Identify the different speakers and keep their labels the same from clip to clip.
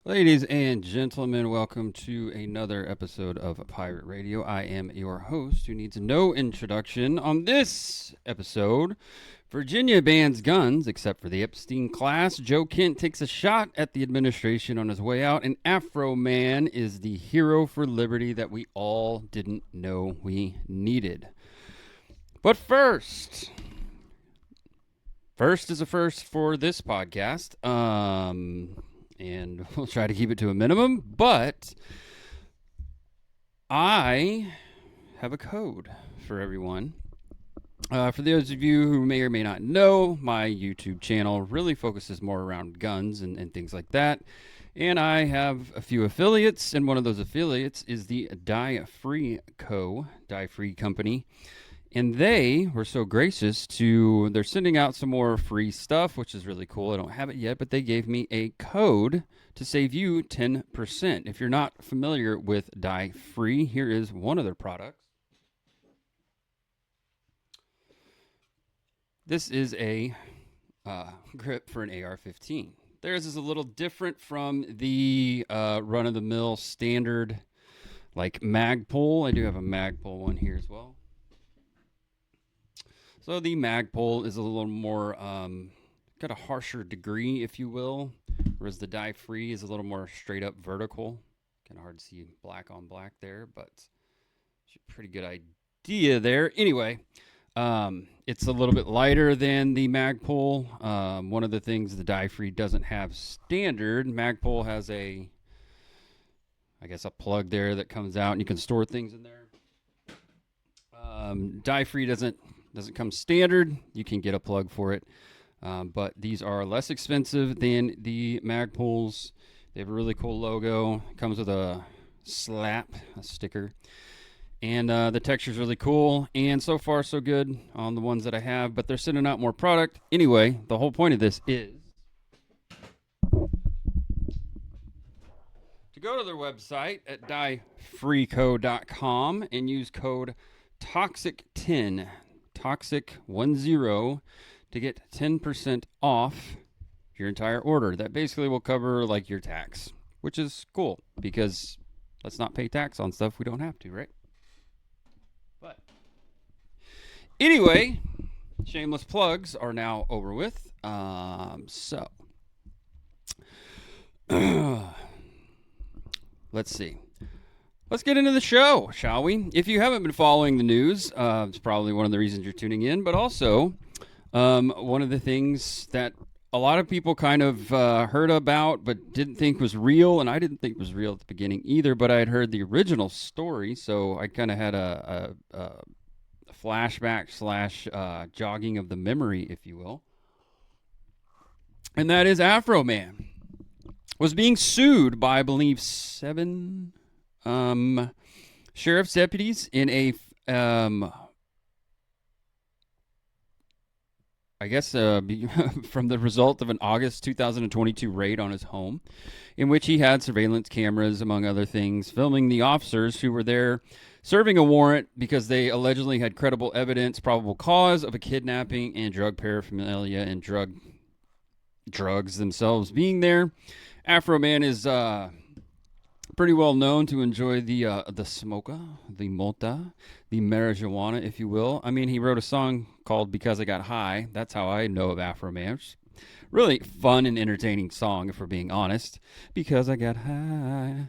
Speaker 1: Ladies and gentlemen, welcome to another episode of Pirate Radio. I am your host who needs no introduction. On this episode, Virginia bans guns except for the Epstein class. Joe Kent takes a shot at the administration on his way out, and Afroman is the hero for liberty that we all didn't know we needed. But first is a first for this podcast. And we'll try to keep it to a minimum, but I have a code for everyone. For those of you who may or may not know, my YouTube channel really focuses more around guns and things like that. And I have a few affiliates, and one of those affiliates is the Die Free Company. And they were so gracious they're sending out some more free stuff, which is really cool. I don't have it yet, but they gave me a code to save you 10%. If you're not familiar with Die Free, here is one of their products. This is a grip for an AR-15. Theirs is a little different from the run-of-the-mill standard, like Magpul. I do have a Magpul one here as well. So the Magpul is a little more, got a harsher degree, if you will, whereas the Die Free is a little more straight up vertical. Kind of hard to see black on black there, but it's a pretty good idea there. Anyway, it's a little bit lighter than the Magpul. One of the things the Die Free doesn't have standard, Magpul has a plug there that comes out and you can store things in there. Die Free doesn't come standard. You can get a plug for it. But these are less expensive than the Magpuls. They have a really cool logo. It comes with a sticker. And the texture is really cool. And so far, so good on the ones that I have. But they're sending out more product. Anyway, the whole point of this is to go to their website at diefreeco.com and use code TOXIC10. Toxic10 to get 10% off your entire order. That basically will cover like your tax, which is cool because let's not pay tax on stuff we don't have to, right? But anyway, shameless plugs are now over with. So let's see. Let's get into the show, shall we? If you haven't been following the news, it's probably one of the reasons you're tuning in, but also one of the things that a lot of people kind of heard about but didn't think was real, and I didn't think was real at the beginning either, but I had heard the original story, so I kind of had a flashback / jogging of the memory, if you will. And that is Afroman was being sued by, I believe, 7... sheriff's deputies in a, from the result of an August 2022 raid on his home, in which he had surveillance cameras, among other things, filming the officers who were there serving a warrant because they allegedly had credible evidence, probable cause of a kidnapping and drug paraphernalia and drugs themselves being there. Afroman is, pretty well known to enjoy the smoka, the mota, the marijuana, if you will. I mean, he wrote a song called "Because I Got High." That's how I know of Afroman. Really fun and entertaining song, if we're being honest. Because I got high.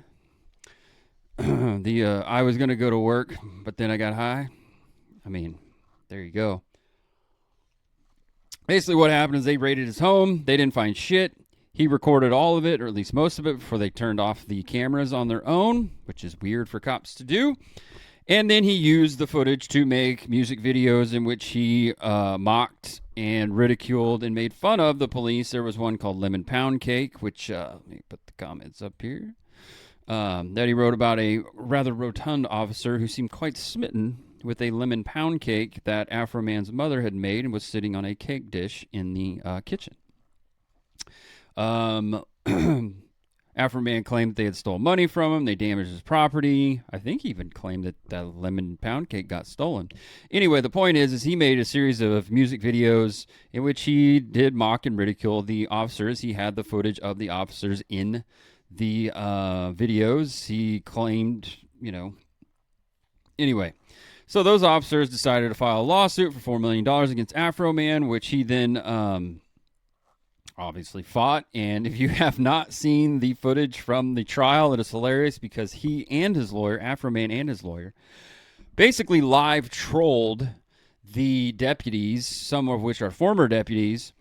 Speaker 1: I was gonna go to work, but then I got high. I mean, there you go. Basically, what happened is they raided his home. They didn't find shit. He recorded all of it, or at least most of it, before they turned off the cameras on their own, which is weird for cops to do. And then he used the footage to make music videos in which he mocked and ridiculed and made fun of the police. There was one called Lemon Pound Cake, which, let me put the comments up here, that he wrote about a rather rotund officer who seemed quite smitten with a lemon pound cake that Afroman's mother had made and was sitting on a cake dish in the kitchen. Afroman claimed that they had stole money from him. They damaged his property. I think he even claimed that the lemon pound cake got stolen. Anyway, the point is he made a series of music videos in which he did mock and ridicule the officers. He had the footage of the officers in the videos. He claimed, anyway. So those officers decided to file a lawsuit for $4 million against Afroman, which he then obviously fought. And if you have not seen the footage from the trial, it is hilarious because he and his lawyer, Afroman and his lawyer, basically live trolled the deputies, some of which are former deputies,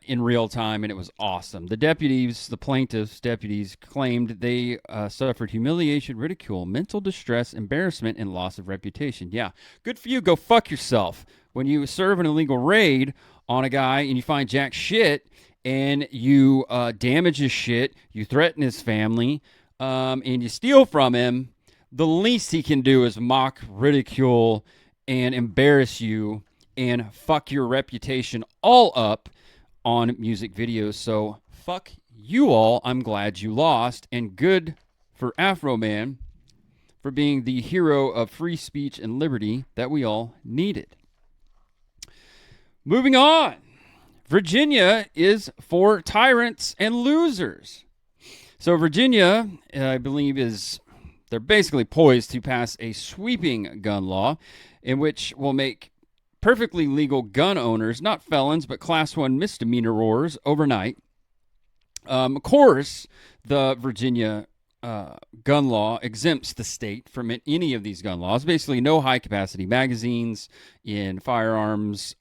Speaker 1: in real time, and it was awesome. The deputies, the plaintiffs' deputies, claimed they suffered humiliation, ridicule, mental distress, embarrassment, and loss of reputation. Yeah, good for you. Go fuck yourself. When you serve an illegal raid on a guy and you find jack shit and you damage his shit, you threaten his family, and you steal from him, the least he can do is mock, ridicule, and embarrass you and fuck your reputation all up on music videos. So fuck you all. I'm glad you lost, and good for Afroman for being the hero of free speech and liberty that we all needed. Moving on. Virginia is for tyrants and losers. So Virginia, I believe, they're basically poised to pass a sweeping gun law in which will make perfectly legal gun owners, not felons, but class 1 misdemeanors overnight. Of course, the Virginia gun law exempts the state from any of these gun laws. Basically, no high-capacity magazines in firearms.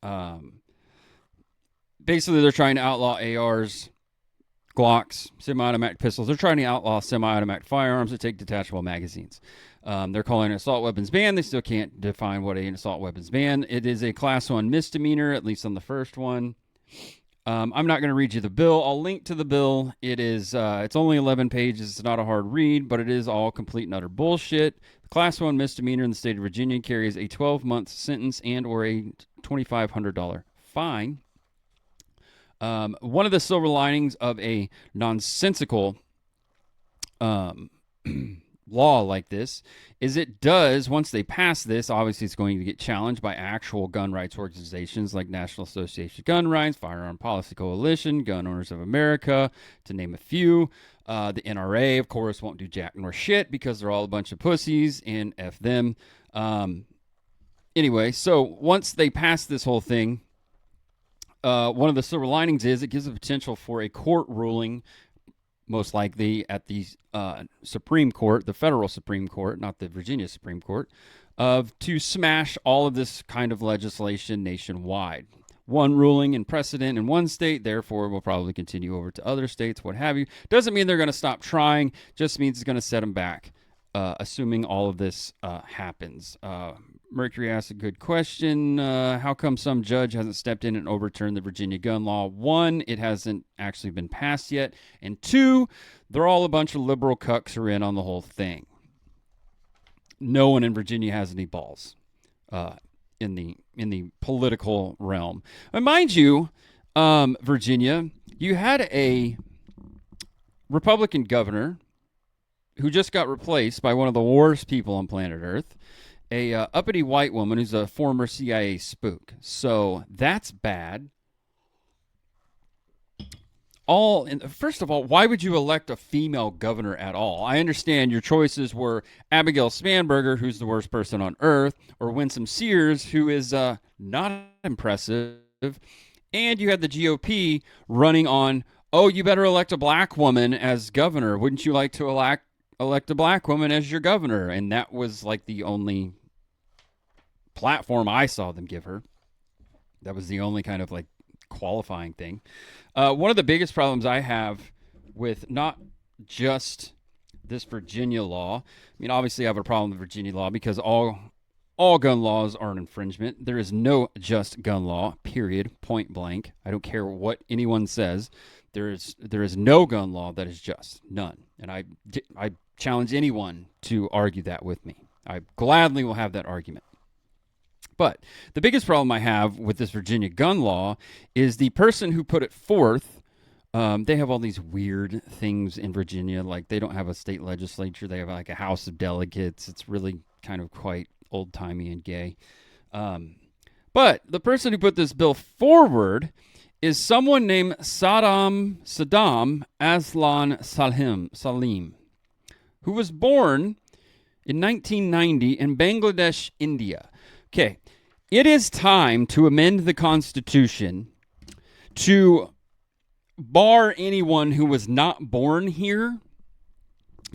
Speaker 1: Basically, they're trying to outlaw ARs, Glocks, semi-automatic pistols. They're trying to outlaw semi-automatic firearms that take detachable magazines. They're calling it assault weapons ban. They still can't define what an assault weapons ban. It is a class 1 misdemeanor, at least on the first one. I'm not going to read you the bill. I'll link to the bill. It's only 11 pages. It's not a hard read, but it is all complete and utter bullshit. The class 1 misdemeanor in the state of Virginia carries a 12-month sentence and or a $2,500 fine. One of the silver linings of a nonsensical law like this is it does, once they pass this, obviously it's going to get challenged by actual gun rights organizations like National Association of Gun Rights, Firearm Policy Coalition, Gun Owners of America, to name a few. The NRA, of course, won't do jack nor shit because they're all a bunch of pussies, and F them. Anyway, so once they pass this whole thing, one of the silver linings is it gives the potential for a court ruling, most likely at the Supreme Court, the federal Supreme Court, not the Virginia Supreme Court, to smash all of this kind of legislation nationwide. One ruling and precedent in one state, therefore, will probably continue over to other states, what have you. Doesn't mean they're going to stop trying, just means it's going to set them back, assuming all of this happens. Mercury asks a good question. How come some judge hasn't stepped in and overturned the Virginia gun law? 1, it hasn't actually been passed yet. And 2, they're all a bunch of liberal cucks who are in on the whole thing. No one in Virginia has any balls in the political realm. And mind you, Virginia, you had a Republican governor who just got replaced by one of the worst people on planet Earth, a uppity white woman who's a former CIA spook. So that's bad. First of all, why would you elect a female governor at all? I understand your choices were Abigail Spanberger, who's the worst person on earth, or Winsome Sears, who is not impressive. And you had the GOP running on, oh, you better elect a black woman as governor. Wouldn't you like to elect a black woman as your governor? And that was like the only platform I saw them give her. That was the only kind of like qualifying thing. One of the biggest problems I have with not just this Virginia law, I mean, obviously I have a problem with Virginia law because all gun laws are an infringement. There is no just gun law, period, point blank. I don't care what anyone says. There is no gun law that is just, none. And I challenge anyone to argue that with me. I gladly will have that argument. But the biggest problem I have with this Virginia gun law is the person who put it forth. They have all these weird things in Virginia, like they don't have a state legislature. They have like a House of Delegates. It's really kind of quite old-timey and gay. But the person who put this bill forward is someone named Saddam Aslan Salim, who was born in 1990 in Bangladesh, India. Okay, it is time to amend the Constitution to bar anyone who was not born here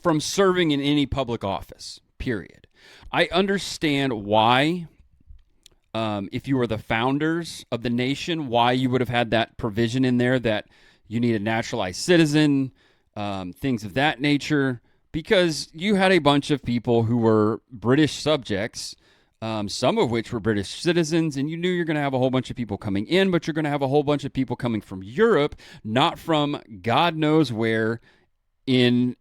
Speaker 1: from serving in any public office, period. I understand why, if you were the founders of the nation, why you would have had that provision in there that you need a naturalized citizen, things of that nature, because you had a bunch of people who were British subjects, some of which were British citizens, and you knew you're going to have a whole bunch of people coming in, but you're going to have a whole bunch of people coming from Europe, not from God knows where in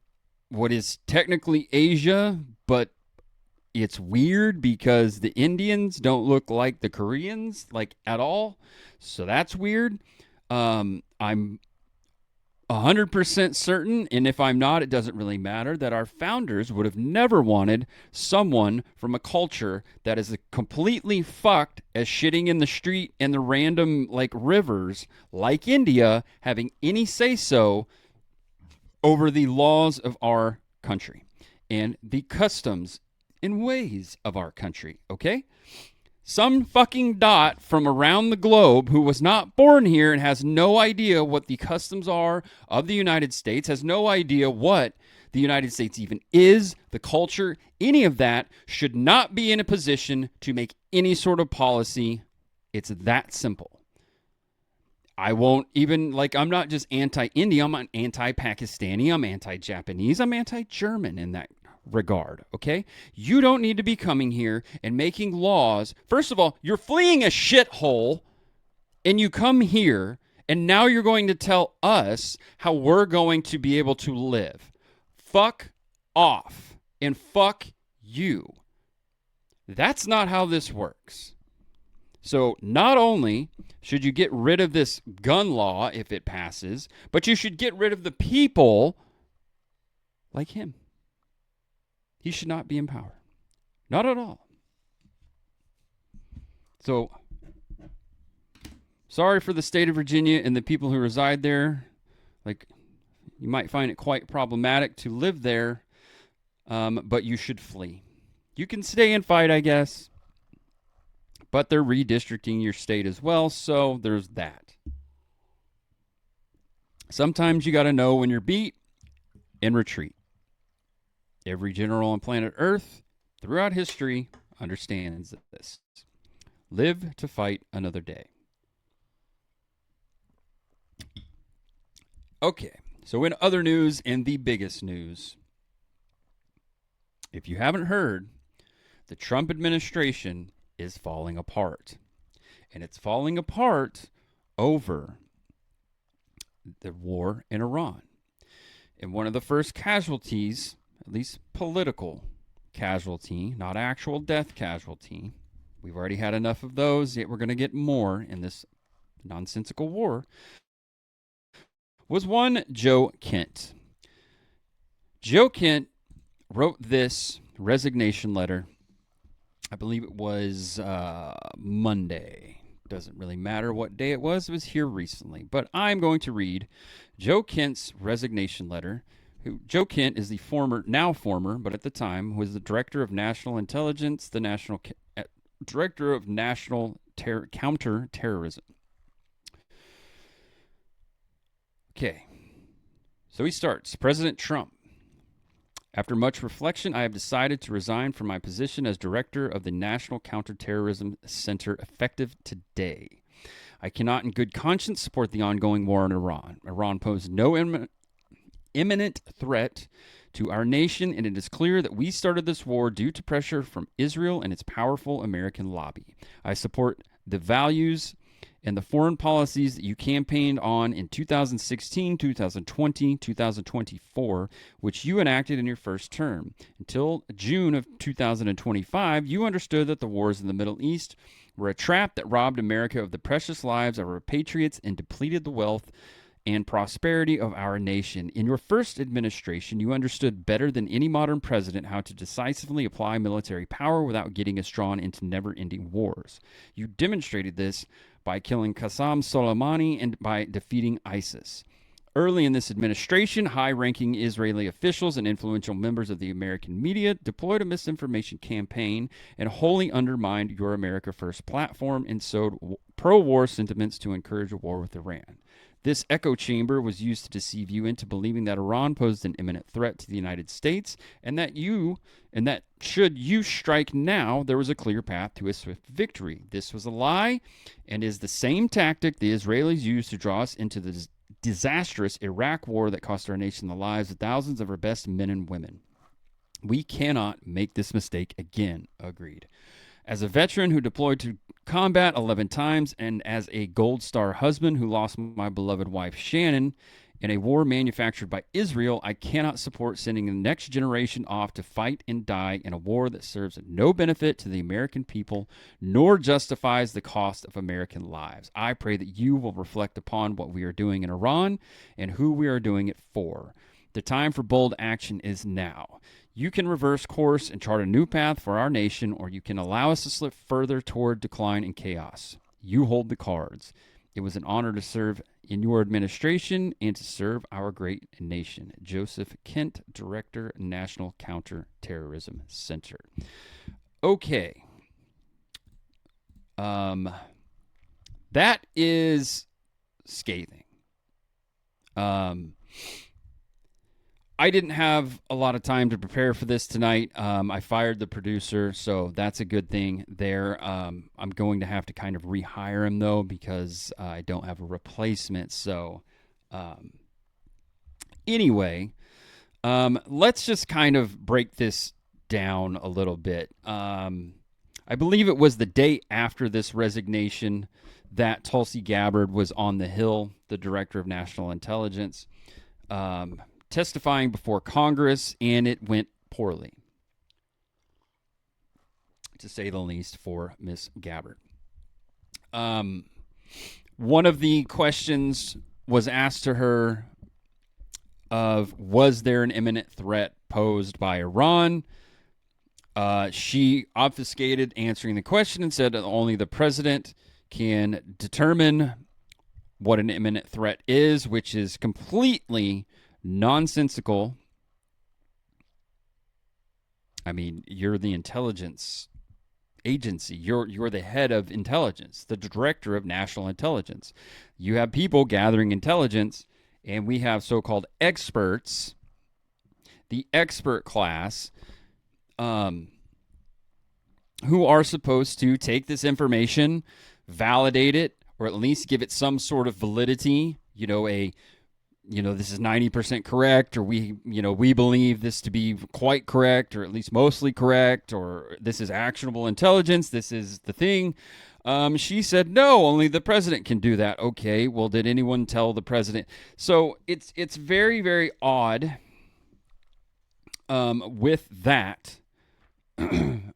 Speaker 1: what is technically Asia, but it's weird because the Indians don't look like the Koreans, like at all. So that's weird. I'm 100% certain, and if I'm not, it doesn't really matter, that our founders would have never wanted someone from a culture that is completely fucked as shitting in the street and the random like rivers like India having any say-so over the laws of our country and the customs and ways of our country, okay? Some fucking dot from around the globe who was not born here and has no idea what the customs are of the United States, has no idea what the United States even is, the culture, any of that, should not be in a position to make any sort of policy. It's that simple. I won't even, I'm not just anti-India, I'm anti-Pakistani, I'm anti-Japanese, I'm anti-German in that regard, okay? You don't need to be coming here and making laws. First of all, you're fleeing a shithole, and you come here, and now you're going to tell us how we're going to be able to live. Fuck off, and fuck you. That's not how this works. So not only should you get rid of this gun law if it passes, but you should get rid of the people like him. He should not be in power. Not at all. So, sorry for the state of Virginia and the people who reside there. You might find it quite problematic to live there, but you should flee. You can stay and fight, I guess. But they're redistricting your state as well, so there's that. Sometimes you got to know when you're beat and retreat. Every general on planet Earth throughout history understands this. Live to fight another day. Okay, so in other news, and the biggest news, if you haven't heard, the Trump administration is falling apart. And it's falling apart over the war in Iran. And one of the first casualties, at least political casualty, not actual death casualty, we've already had enough of those, yet we're going to get more in this nonsensical war, was one Joe Kent. Joe Kent wrote this resignation letter, I believe it was Monday. Doesn't really matter what day it was here recently. But I'm going to read Joe Kent's resignation letter. Joe Kent is the now former, but at the time was the Director of National Intelligence, the Director of National Counterterrorism. Okay, so he starts. President Trump. After much reflection, I have decided to resign from my position as director of the National Counterterrorism Center effective today. I cannot in good conscience support the ongoing war in Iran. Iran posed no imminent threat to our nation, and it is clear that we started this war due to pressure from Israel and its powerful American lobby. I support the values and the foreign policies that you campaigned on in 2016, 2020, 2024, which you enacted in your first term. Until June of 2025, you understood that the wars in the Middle East were a trap that robbed America of the precious lives of our patriots and depleted the wealth and prosperity of our nation. In your first administration, you understood better than any modern president how to decisively apply military power without getting us drawn into never-ending wars. You demonstrated this by killing Qasem Soleimani and by defeating ISIS. Early in this administration, high-ranking Israeli officials and influential members of the American media deployed a misinformation campaign and wholly undermined your America First platform and sowed pro-war sentiments to encourage a war with Iran. This echo chamber was used to deceive you into believing that Iran posed an imminent threat to the United States and that should you strike now, there was a clear path to a swift victory. This was a lie and is the same tactic the Israelis used to draw us into the disastrous Iraq war that cost our nation the lives of thousands of our best men and women. We cannot make this mistake again, agreed. As a veteran who deployed to combat 11 times and as a Gold Star husband who lost my beloved wife Shannon in a war manufactured by Israel, I cannot support sending the next generation off to fight and die in a war that serves no benefit to the American people nor justifies the cost of American lives. I pray that you will reflect upon what we are doing in Iran and who we are doing it for. The time for bold action is now. You can reverse course and chart a new path for our nation, or you can allow us to slip further toward decline and chaos. You hold the cards. It was an honor to serve in your administration and to serve our great nation. Joseph Kent, Director, National Counterterrorism Center. Okay. That is scathing. I didn't have a lot of time to prepare for this tonight. I fired the producer, so that's a good thing there. I'm going to have to kind of rehire him, though, because I don't have a replacement. So anyway, let's just kind of break this down a little bit. I believe it was the day after this resignation that Tulsi Gabbard was on the Hill, the Director of National Intelligence, testifying before Congress, and it went poorly, to say the least, for Miss Gabbard. One of the questions was asked to her of, was there an imminent threat posed by Iran? She obfuscated answering the question and said that only the president can determine what an imminent threat is, which is completely nonsensical. I mean, you're the intelligence agency. You're the head of intelligence, the director of national intelligence. You have people gathering intelligence, and we have so-called experts, the expert class, who are supposed to take this information, validate it, or at least give it some sort of validity. This is 90% correct, or we believe this to be quite correct, or at least mostly correct, or this is actionable intelligence, this is the thing. She said, no, only the president can do that. Okay, well, did anyone tell the president? So it's very, very odd with that. In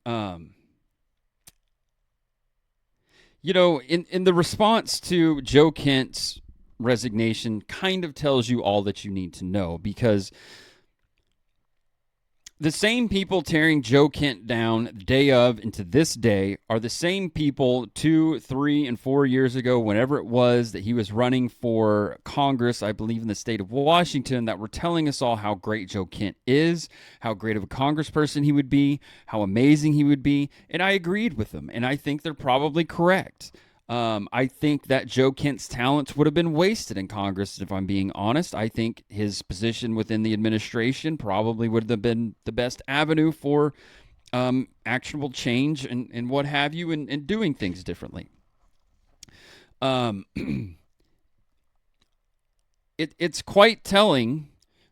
Speaker 1: the response to Joe Kent's resignation kind of tells you all that you need to know, because the same people tearing Joe Kent down the day of into this day are the same people 2, 3, and 4 years ago, whenever it was that he was running for Congress, I believe in the state of Washington, that were telling us all how great Joe Kent is, how great of a congressperson he would be, how amazing he would be, and I agreed with them, and I think they're probably correct. I think that Joe Kent's talents would have been wasted in Congress, if I'm being honest. I think his position within the administration probably would have been the best avenue for actionable change and what have you, and doing things differently. It's quite telling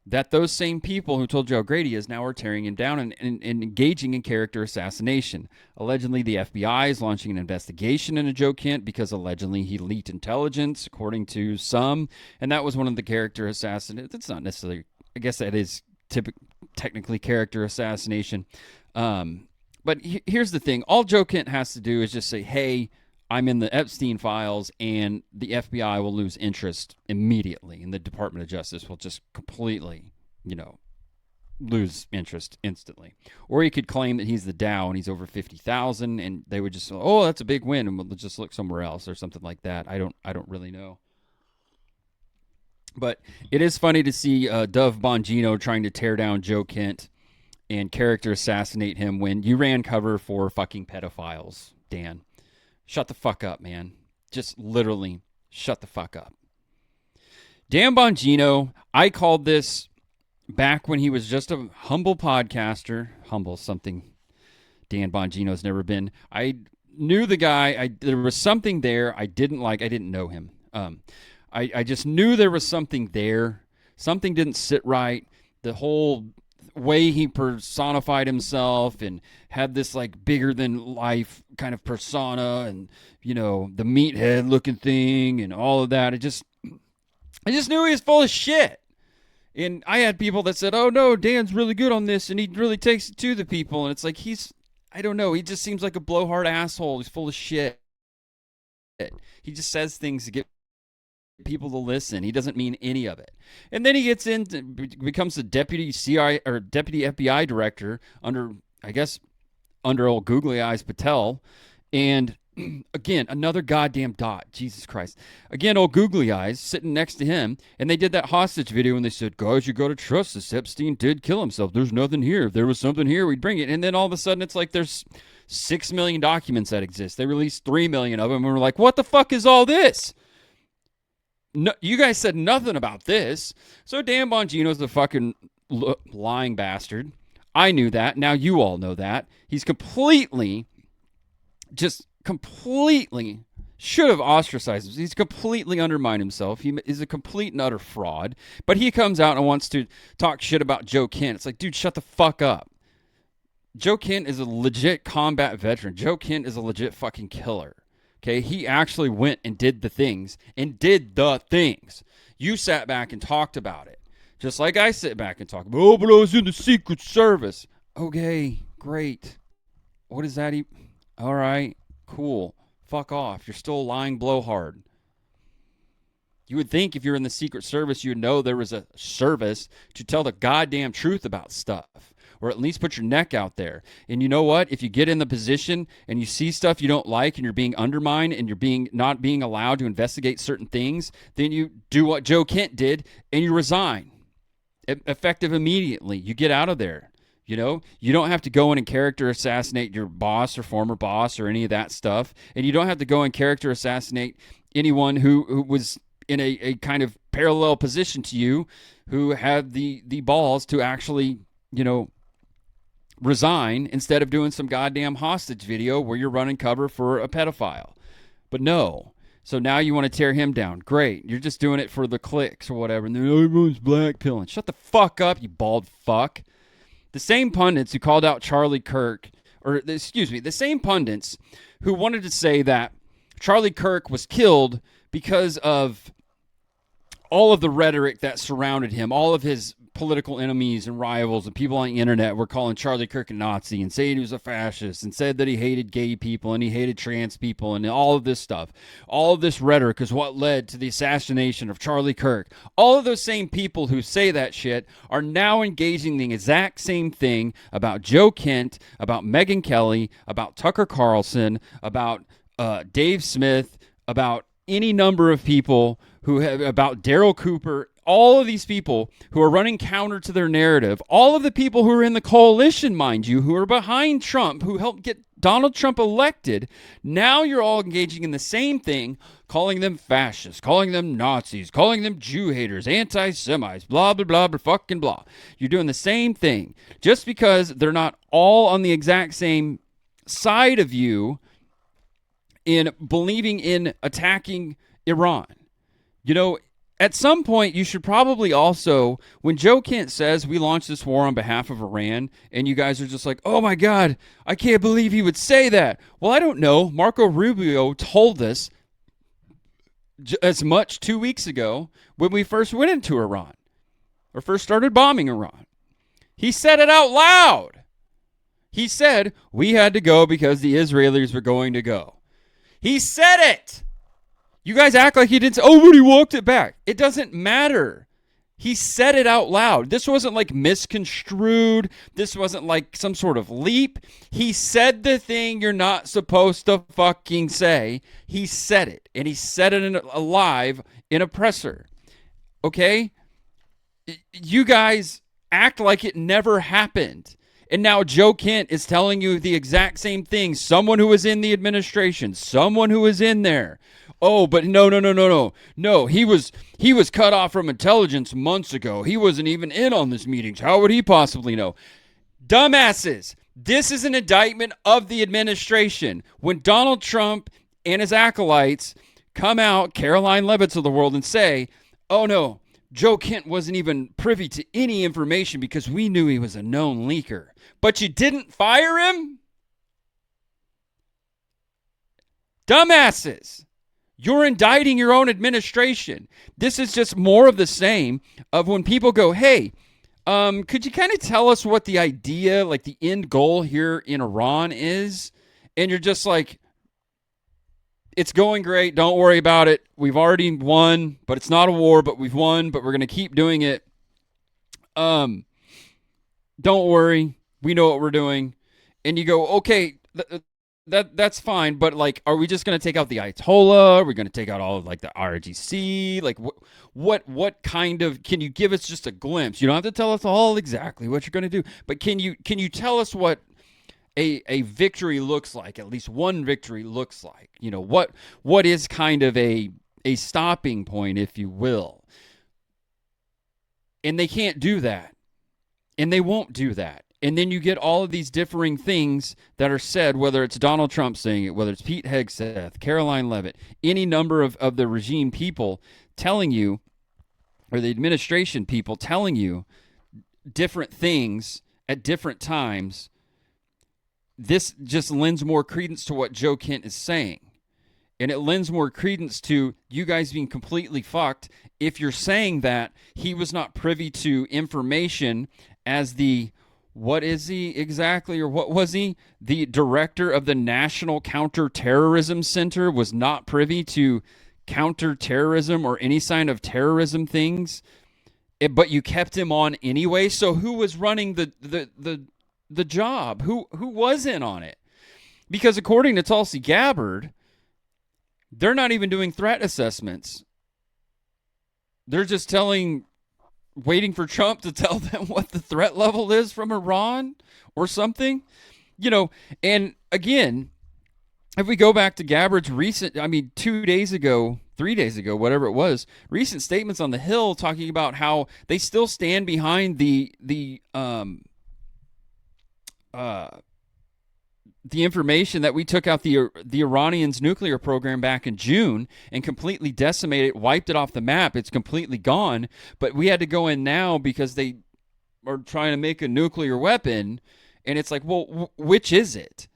Speaker 1: that those same people who told Joe great he is now are tearing him down and engaging in character assassination. Allegedly, the FBI is launching an investigation into Joe Kent because allegedly he leaked intelligence, according to some, and that was one of the character assassinations. That's not necessarily, I guess that is technically character assassination. But here's the thing. All Joe Kent has to do is just say, hey, I'm in the Epstein files, and the FBI will lose interest immediately, and the Department of Justice will just completely, lose interest instantly. Or he could claim that he's the Dow and he's over 50,000, and they would just, oh, that's a big win, and we'll just look somewhere else or something like that. I don't really know. But it is funny to see Dove Bongino trying to tear down Joe Kent and character assassinate him when you ran cover for fucking pedophiles, Dan. Shut the fuck up, man. Just literally shut the fuck up. Dan Bongino, I called this back when he was just a humble podcaster. Humble, something Dan Bongino's never been. I knew the guy. There was something there I didn't like. I didn't know him. I just knew there was something there. Something didn't sit right. The whole way he personified himself and had this like bigger than life kind of persona, and the meathead looking thing and all of that. I just knew he was full of shit. And I had people that said, oh no, Dan's really good on this and he really takes it to the people. And it's like, I don't know, he just seems like a blowhard asshole. He's full of shit. He just says things to get people to listen. He doesn't mean any of it. And then he gets into, becomes the deputy CIA or deputy FBI director under old Googly Eyes Patel. And again, another goddamn dot. Jesus Christ. Again, old Googly Eyes sitting next to him. And they did that hostage video and they said, guys, you got to trust this. Epstein did kill himself. There's nothing here. If there was something here, we'd bring it. And then all of a sudden it's like there's 6 million documents that exist. They released 3 million of them. And we're like, what the fuck is all this? No, you guys said nothing about this. So Dan Bongino's the fucking lying bastard. I knew that. Now you all know that. He's completely should have ostracized him. He's completely undermined himself. He is a complete and utter fraud. But he comes out and wants to talk shit about Joe Kent. It's like, dude, shut the fuck up. Joe Kent is a legit combat veteran. Joe Kent is a legit fucking killer. Okay, he actually went and did the things. You sat back and talked about it. Just like I sit back and talk about, oh, but I was in the Secret Service. Okay, great. What is that? All right, cool. Fuck off. You're still a lying blowhard. You would think if you're in the Secret Service, you'd know there was a service to tell the goddamn truth about stuff. Or at least put your neck out there. And you know what? If you get in the position and you see stuff you don't like and you're being undermined and you're not being allowed to investigate certain things, then you do what Joe Kent did and you resign. Effective immediately. You get out of there. You don't have to go in and character assassinate your boss or former boss or any of that stuff. And you don't have to go and character assassinate anyone who was in a kind of parallel position to you, who had the balls to actually, resign instead of doing some goddamn hostage video where you're running cover for a pedophile. But no. So now you want to tear him down. Great. You're just doing it for the clicks or whatever. And then everyone's blackpilling. Shut the fuck up, you bald fuck. The same pundits who called out Charlie Kirk, the same pundits who wanted to say that Charlie Kirk was killed because of all of the rhetoric that surrounded him, all of his political enemies and rivals and people on the internet were calling Charlie Kirk a Nazi and saying he was a fascist and said that he hated gay people and he hated trans people and all of this stuff. All of this rhetoric is what led to the assassination of Charlie Kirk. All of those same people who say that shit are now engaging the exact same thing about Joe Kent, about Megyn Kelly, about Tucker Carlson, about Dave Smith, about any number of people about Daryl Cooper. All of these people who are running counter to their narrative, all of the people who are in the coalition, mind you, who are behind Trump, who helped get Donald Trump elected, now you're all engaging in the same thing, calling them fascists, calling them Nazis, calling them Jew haters, anti-Semites, blah, blah, blah, blah, fucking blah. You're doing the same thing. Just because they're not all on the exact same side of you in believing in attacking Iran. At some point, you should probably also, when Joe Kent says we launched this war on behalf of Iran, and you guys are just like, oh my God, I can't believe he would say that. Well, I don't know. Marco Rubio told us as much 2 weeks ago when we first went into Iran, or first started bombing Iran. He said it out loud. He said we had to go because the Israelis were going to go. He said it. You guys act like he didn't say, oh, but he walked it back. It doesn't matter. He said it out loud. This wasn't like misconstrued. This wasn't like some sort of leap. He said the thing you're not supposed to fucking say. He said it. And he said it live in a presser. Okay? You guys act like it never happened. And now Joe Kent is telling you the exact same thing. Someone who was in the administration, someone who was in there. Oh, but no. No, he was cut off from intelligence months ago. He wasn't even in on this meeting. How would he possibly know? Dumbasses. This is an indictment of the administration. When Donald Trump and his acolytes come out, Caroline Leavitt's of the world, and say, oh no, Joe Kent wasn't even privy to any information because we knew he was a known leaker. But you didn't fire him? Dumbasses. You're indicting your own administration. This is just more of the same of when people go, hey, could you kind of tell us what the idea, like the end goal here in Iran is? And you're just like, it's going great. Don't worry about it. We've already won, but it's not a war, but we've won, but we're going to keep doing it. Don't worry. We know what we're doing. And you go, okay, that's fine, but like, are we just going to take out the Ayatollah? Are we going to take out all of like the RGC? Like what kind of, can you give us just a glimpse? You don't have to tell us all exactly what you're going to do, but can you tell us what a victory looks like? At least one victory looks like, you know, what is kind of a stopping point, if you will. And they can't do that. And they won't do that. And then you get all of these differing things that are said, whether it's Donald Trump saying it, whether it's Pete Hegseth, Caroline Leavitt, any number of the regime people telling you, or the administration people telling you different things at different times. This just lends more credence to what Joe Kent is saying. And it lends more credence to you guys being completely fucked if you're saying that he was not privy to information as the, what is he exactly, or what was he? The director of the National Counterterrorism Center was not privy to counterterrorism or any sign of terrorism things, but you kept him on anyway. So who was running the job? Who was in on it? Because according to Tulsi Gabbard, they're not even doing threat assessments. They're just waiting for Trump to tell them what the threat level is from Iran or something. You know, and again, if we go back to Gabbard's recent, 2 days ago, 3 days ago, whatever it was, recent statements on the Hill talking about how they still stand behind the information that we took out the Iranians' nuclear program back in June and completely decimated it, wiped it off the map. It's completely gone. But we had to go in now because they are trying to make a nuclear weapon. And it's like, well, which is it?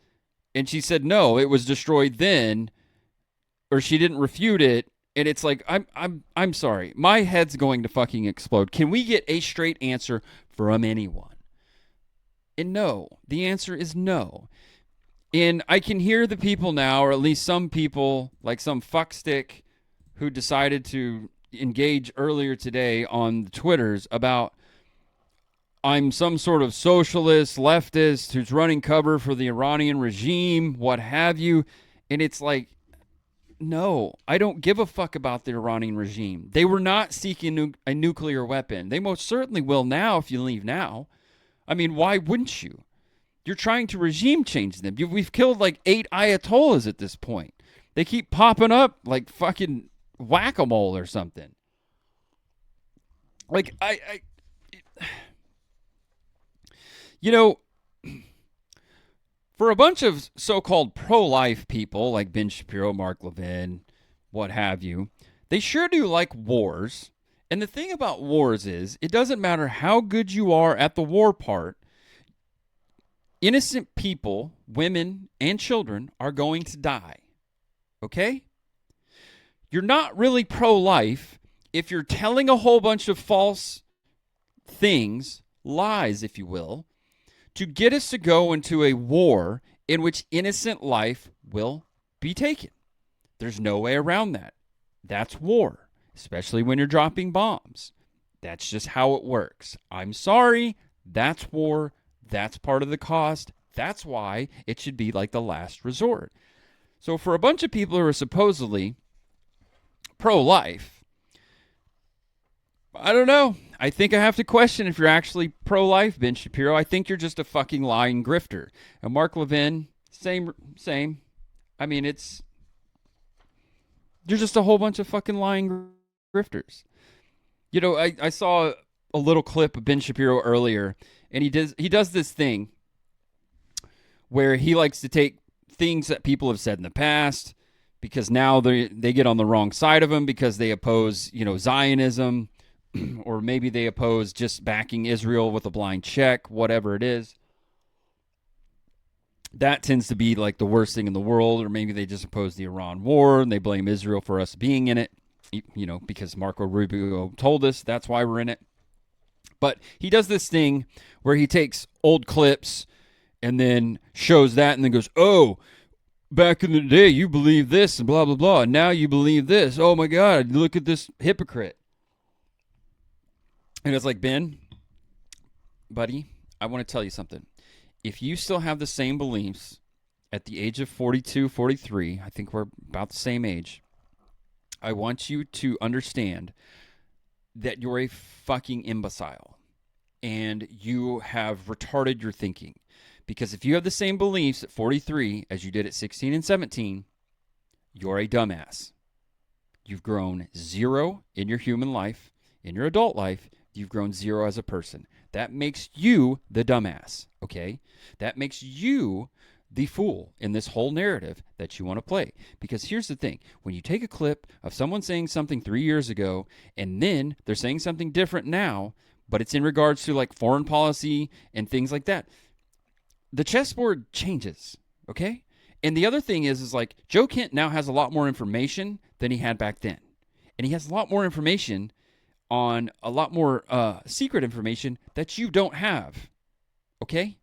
Speaker 1: And she said, no, it was destroyed then, or she didn't refute it. And it's like, I'm sorry. My head's going to fucking explode. Can we get a straight answer from anyone? And no, the answer is no. And I can hear the people now, or at least some people, like some fuckstick who decided to engage earlier today on the Twitters about I'm some sort of socialist, leftist who's running cover for the Iranian regime, what have you. And it's like, no, I don't give a fuck about the Iranian regime. They were not seeking a nuclear weapon. They most certainly will now if you leave now. I mean, why wouldn't you? You're trying to regime change them. We've killed like 8 Ayatollahs at this point. They keep popping up like fucking whack-a-mole or something. Like, you know, for a bunch of so-called pro-life people like Ben Shapiro, Mark Levin, what have you, they sure do like wars. And the thing about wars is, it doesn't matter how good you are at the war part, innocent people, women, and children are going to die. Okay? You're not really pro-life if you're telling a whole bunch of false things, lies, if you will, to get us to go into a war in which innocent life will be taken. There's no way around that. That's war, especially when you're dropping bombs. That's just how it works. I'm sorry. That's war. That's part of the cost. That's why it should be like the last resort. So for a bunch of people who are supposedly pro-life, I don't know. I think I have to question if you're actually pro-life, Ben Shapiro. I think you're just a fucking lying grifter. And Mark Levin, same. I mean, you're just a whole bunch of fucking lying grifters. You know, I saw a little clip of Ben Shapiro earlier, and he does this thing where he likes to take things that people have said in the past because now they get on the wrong side of them because they oppose, Zionism, or maybe they oppose just backing Israel with a blind check, whatever it is. That tends to be like the worst thing in the world, or maybe they just oppose the Iran war and they blame Israel for us being in it, because Marco Rubio told us that's why we're in it. But he does this thing where he takes old clips and then shows that and then goes, oh, back in the day you believed this and blah, blah, blah, and now you believe this. Oh, my God, look at this hypocrite. And it's like, Ben, buddy, I want to tell you something. If you still have the same beliefs at the age of 42, 43, I think we're about the same age, I want you to understand that you're a fucking imbecile and you have retarded your thinking. Because if you have the same beliefs at 43 as you did at 16 and 17, you're a dumbass. You've grown zero in your human life. In your adult life, you've grown zero as a person. That makes you the dumbass, okay? That makes you the fool in this whole narrative that you want to play. Because here's the thing. When you take a clip of someone saying something 3 years ago, and then they're saying something different now, but it's in regards to like foreign policy and things like that, the chessboard changes, okay? And the other thing is like Joe Kent now has a lot more information than he had back then. And he has a lot more information on a lot more secret information that you don't have, okay?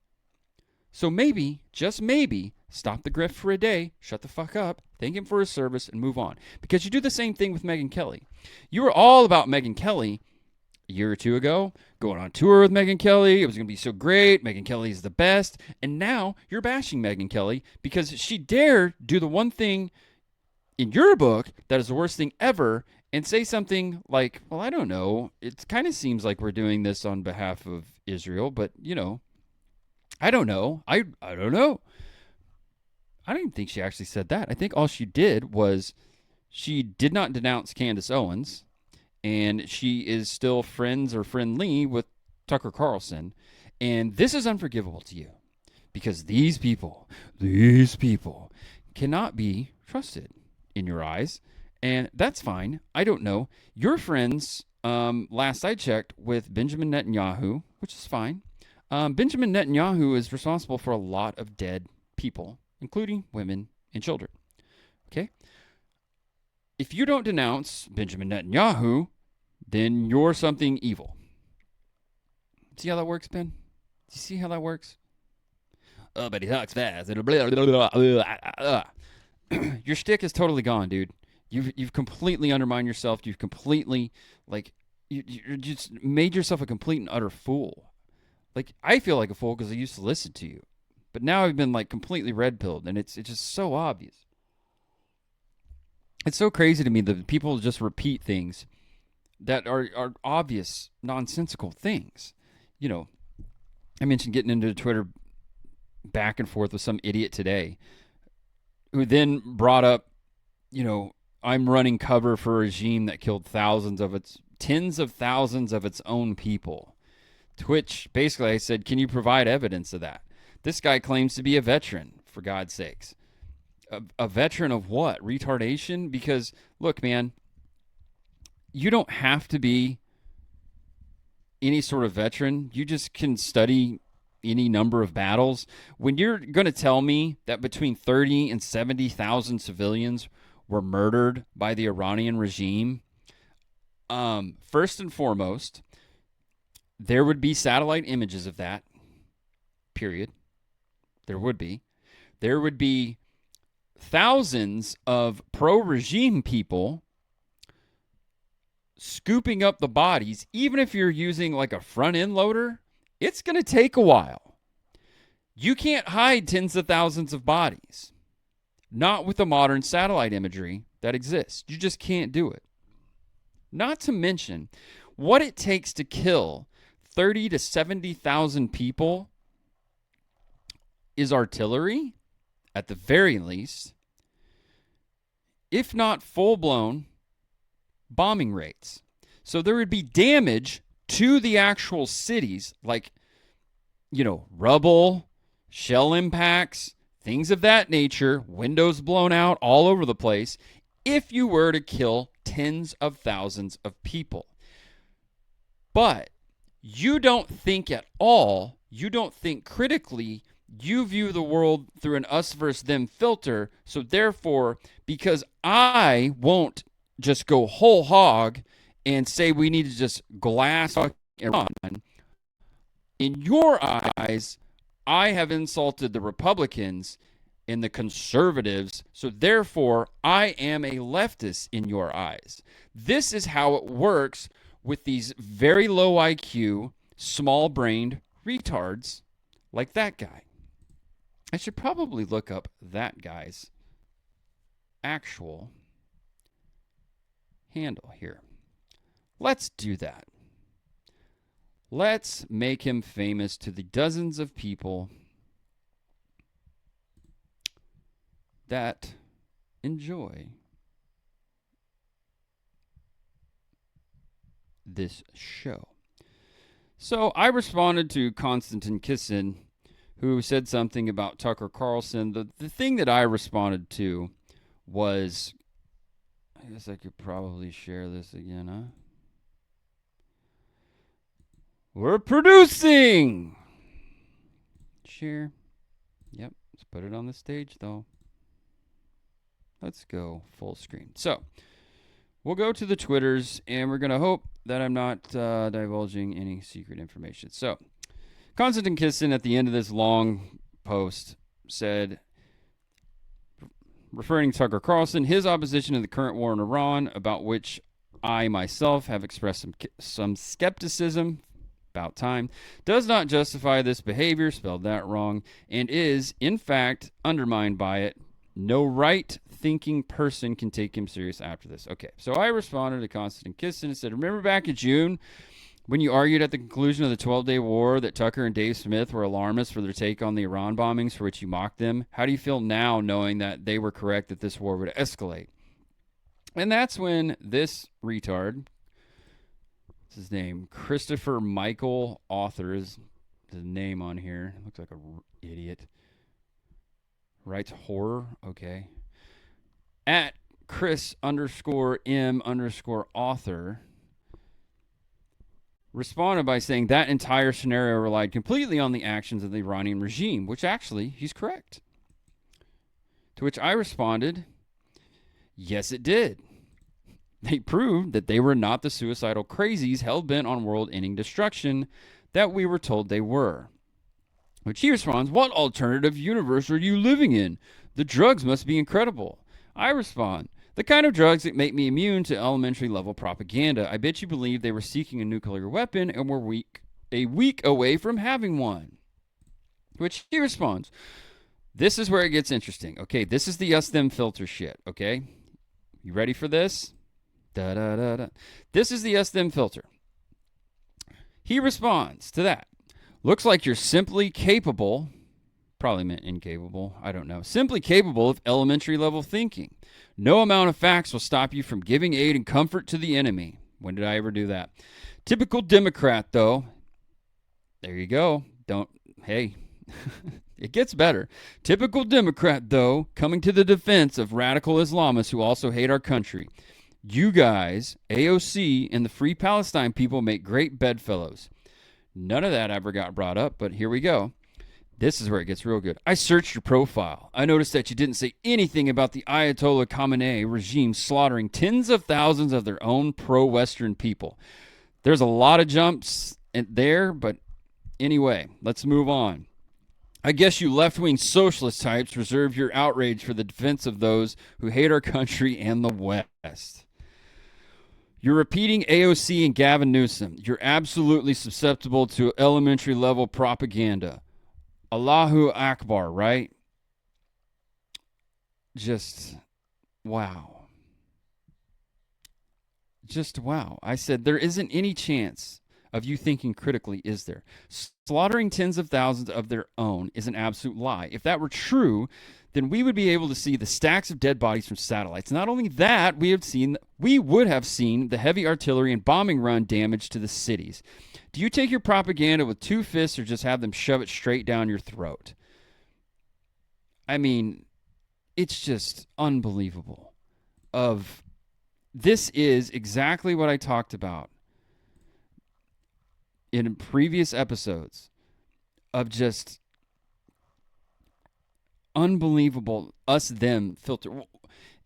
Speaker 1: So maybe, just maybe, stop the grift for a day, shut the fuck up, thank him for his service, and move on. Because you do the same thing with Megyn Kelly. You were all about Megyn Kelly a year or two ago, going on tour with Megyn Kelly. It was going to be so great. Megyn Kelly's the best. And now you're bashing Megyn Kelly because she dared do the one thing in your book that is the worst thing ever and say something like, well, I don't know. It kind of seems like we're doing this on behalf of Israel, but, I don't know. I don't know. I don't even think she actually said that. I think all she did was she did not denounce Candace Owens, and she is still friends or friendly with Tucker Carlson. And this is unforgivable to you because these people cannot be trusted in your eyes. And that's fine. I don't know. You're friends, last I checked, with Benjamin Netanyahu, which is fine. Benjamin Netanyahu is responsible for a lot of dead people, including women and children. Okay? If you don't denounce Benjamin Netanyahu, then you're something evil. See how that works, Ben? Do you see how that works? Oh, but he talks fast. Your shtick is totally gone, dude. You've completely undermined yourself. You've completely, you just made yourself a complete and utter fool. Like, I feel like a fool because I used to listen to you. But now I've been, completely red-pilled, and it's just so obvious. It's so crazy to me that people just repeat things that are obvious, nonsensical things. I mentioned getting into Twitter back and forth with some idiot today who then brought up, I'm running cover for a regime that killed tens of thousands of its own people. To which, basically, I said, can you provide evidence of that? This guy claims to be a veteran, for God's sakes. A veteran of what? Retardation? Because, look, man, you don't have to be any sort of veteran. You just can study any number of battles. When you're going to tell me that between 30 and 70,000 civilians were murdered by the Iranian regime, first and foremost, there would be satellite images of that, period. There would be thousands of pro-regime people scooping up the bodies, even if you're using like a front-end loader, it's going to take a while. You can't hide tens of thousands of bodies. Not with the modern satellite imagery that exists. You just can't do it. Not to mention what it takes to kill 30 to 70,000 people is artillery, at the very least, if not full-blown bombing rates. So there would be damage to the actual cities, like, rubble, shell impacts, things of that nature, windows blown out all over the place, if you were to kill tens of thousands of people. But you don't think at all, you don't think critically, you view the world through an us versus them filter. So therefore, because I won't just go whole hog and say we need to just glass Iran, in your eyes, I have insulted the Republicans and the conservatives, so therefore I am a leftist in your eyes. This is how it works with these very low IQ, small-brained retards like that guy. I should probably look up that guy's actual handle here. Let's do that. Let's make him famous to the dozens of people that enjoy this show. So I responded to Konstantin Kisin, who said something about Tucker Carlson. The thing that I responded to was, I guess I could probably share this again, huh? We're producing! Share. Yep, let's put it on the stage, though. Let's go full screen. So, we'll go to the Twitters, and we're going to hope that I'm not divulging any secret information. So, Konstantin Kisin, at the end of this long post, said, referring to Tucker Carlson, his opposition to the current war in Iran, about which I myself have expressed some skepticism, about time, does not justify this behavior, spelled that wrong, and is, in fact, undermined by it. No right-thinking person can take him serious after this. Okay, so I responded to Konstantin Kisin and said, remember back in June when you argued at the conclusion of the 12-day war that Tucker and Dave Smith were alarmists for their take on the Iran bombings, for which you mocked them? How do you feel now knowing that they were correct that this war would escalate? And that's when this retard, what's his name? Christopher Michael Author is his name on here. Looks like an idiot. Writes horror. Okay. At Chris_M_author responded by saying that entire scenario relied completely on the actions of the Iranian regime, which actually he's correct. To which I responded, yes, it did. They proved that they were not the suicidal crazies hell-bent on world-ending destruction that we were told they were. Which he responds, what alternative universe are you living in? The drugs must be incredible. I respond, the kind of drugs that make me immune to elementary-level propaganda. I bet you believe they were seeking a nuclear weapon and were a week away from having one. Which he responds, this is where it gets interesting. Okay, this is the us-them filter shit, okay? You ready for this? Da-da-da-da. This is the us-them filter. He responds to that. Looks like you're simply capable, probably meant incapable, I don't know, simply capable of elementary level thinking. No amount of facts will stop you from giving aid and comfort to the enemy. When did I ever do that? Typical Democrat, though. There you go. Hey, it gets better. Typical Democrat, though, coming to the defense of radical Islamists who also hate our country. You guys, AOC, and the Free Palestine people make great bedfellows. None of that ever got brought up, but here we go. This is where it gets real good. I searched your profile. I noticed that you didn't say anything about the Ayatollah Khamenei regime slaughtering tens of thousands of their own pro-Western people. There's a lot of jumps there, but anyway, let's move on. I guess you left-wing socialist types reserve your outrage for the defense of those who hate our country and the West. You're repeating AOC and Gavin Newsom. You're absolutely susceptible to elementary level propaganda. Allahu Akbar, right? Just wow. Just wow. I said, there isn't any chance of you thinking critically, is there? Slaughtering tens of thousands of their own is an absolute lie. If that were true, then we would be able to see the stacks of dead bodies from satellites. Not only that, we would have seen the heavy artillery and bombing run damage to the cities. Do you take your propaganda with two fists or just have them shove it straight down your throat? I mean, it's just unbelievable. This is exactly what I talked about in previous episodes of just unbelievable us-them filter.